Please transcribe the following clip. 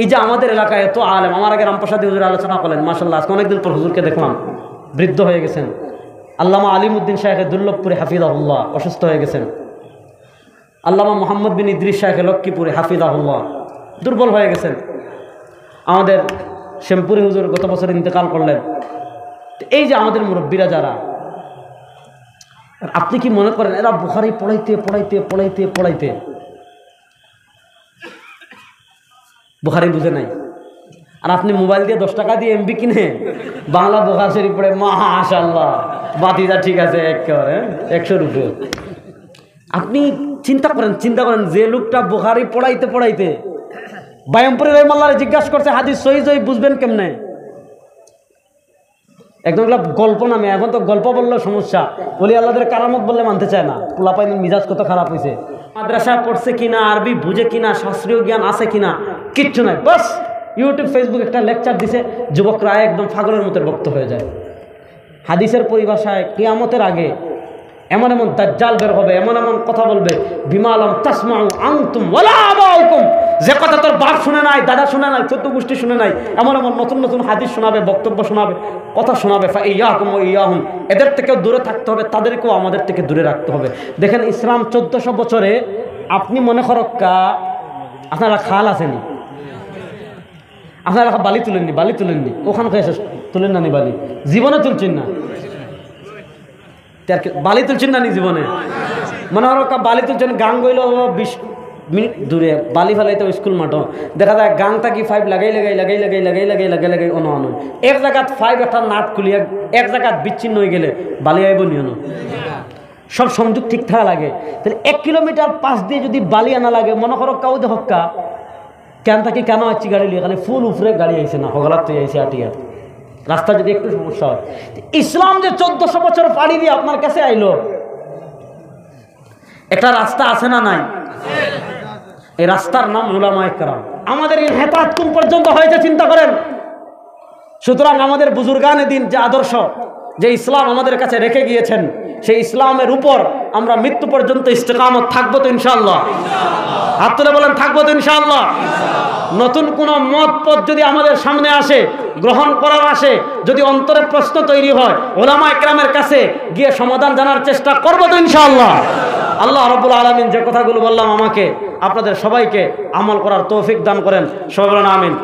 এই যে আমাদের এলাকায় এত আলেম, আমার আগে রামপ্রসাদী হুজুর আলোচনা করলেন, মাশাআল্লাহ আজকে অনেকদিন পর হুজুরকে দেখলাম, বৃদ্ধ হয়ে গেছেন। আল্লামা আলিমউদ্দিন শাহেখ দুর্লভপুরে হাফিজাহুল্লাহ অসুস্থ হয়ে গেছেন। আল্লামা মোহাম্মদ বিন ইদ্রিস শাহেখ লক্ষ্মীপুরে হাফিজাহুল্লাহ দুর্বল হয়ে গেছেন। আমাদের শ্যামপুরি হুজুর গত বছর ইন্তেকাল করলেন। এই যে আমাদের মুরব্বীরা যারা, আপনি কি মনে করেন এরা বুখারী পড়াইতে পড়াইতে পড়াইতে পড়াইতে বুখারী বুঝে নাই? আর আপনি মোবাইল দিয়ে 10 টাকা দিয়ে এমবি কিনে বাংলা বুখারী শরীফ পড়ে, মাশাআল্লাহ বাতিজা ঠিক আছে একেবারে 100 রুপি। আপনি চিন্তা করেন যে লোকটা বুখারী পড়াইতে পড়াইতে বায়ামপুরি রহিমাল্লাহরে জিজ্ঞাসা করছে হাদিস সহিহ জয়ীফ বুঝবেন কেমনে? একদম গল্প নামে, এখন তো গল্প বললেও সমস্যা, ওলি আল্লাহদের কারামত বললে মানতে চায় না। পোলাপাইনের মিজাজ কত খারাপ হয়েছে, মাদ্রাসা পড়ছে কিনা, আরবি বুঝে কিনা, শাস্ত্রীয় জ্ঞান আছে কিনা, কিচ্ছু নাই। বাস ইউটিউব ফেসবুক একটা লেকচার দিছে, যুবকরা একদম পাগলের মতো ভক্ত হয়ে যায়। হাদিসের পরিভাষায় কিয়ামতের আগে এমন এমন দাজ্জাল বের হবে, এমন এমন কথা বলবে, বিমালাম তাসমাউ আনতুম ওয়ালা আবাউকুম, যে কথা তোর বাপ শুনে নাই, দাদা শুনে নাই, 14 গোষ্ঠী শুনে নাই, এমন এমন নতুন নতুন হাদিস শোনাবে, বক্তব্য শোনাবে, কথা শোনাবে। ফাইয়াকুম ওয়া ইয়াহুম, এদের থেকেও দূরে থাকতে হবে, তাদেরকেও আমাদের থেকে দূরে রাখতে হবে। দেখেন ইসলাম 1400 বছরে, আপনি মনে করক্কা আপনারা খাল আসেনি, আপনারা বালি তুলেননি, ওখান থেকে তুলেন না নি বালি, জীবনে তুলছেন না, বালি তুলছেন না নি জীবনে, মনে হয় বালি তুলছেন, গাং গইল 20 মিনিট দূরে বালি ফেলাইতে স্কুল মাঠও দেখা যায় গাং থাকি 5 লাগাই অন এক জায়গাত 5 একটা নাট খুলিয়া এক জায়গাত বিচ্ছিন্ন হয়ে গেলে বালি আইব নিয়ন, সব সংযোগ ঠিক থাকা লাগে। তাহলে 1 কিলোমিটার পাশ দিয়ে যদি বালি আনা লাগে, মনে করো কাউ দেখক্কা কেন থাকি কেন আসছি গাড়ি লিয়ে, খালি ফুল উফরে গাড়ি আইছে না, হগলার তো আইসে আটিয়া রাস্তা যদি একটু সমস্যা হয়। ইসলাম যে 1400 বছর পাড়ি দিয়ে আপনার কাছে আইলো, একটা রাস্তা আছে না নাই? এই রাস্তার নাম উলামায়ে কেরাম। আমাদের ইনহিতাত কোন পর্যন্ত হয়েছে চিন্তা করেন। সুতরাং আমাদের বুজুর্গানে দিন যে আদর্শ, যে ইসলাম আমাদের কাছে রেখে গিয়েছেন, সেই ইসলামের উপর আমরা মৃত্যু পর্যন্ত ইস্তেকামত থাকবো তো ইনশাআল্লাহ? হাত তুলে বলেন থাকবো তো ইনশাআল্লাহ? নতুন কোন মত পথ যদি আমাদের সামনে আসে, গ্রহণ করার আসে, যদি অন্তরে প্রশ্ন তৈরি হয়, উলামায়ে কেরামের কাছে গিয়ে সমাধান জানার চেষ্টা করবো তো ইনশাআল্লাহ? আল্লাহ রাব্বুল আলামিন যে কথাগুলো বললাম আমাকে আপনাদের সবাইকে আমল করার তৌফিক দান করেন, সবাই বলেন আমিন।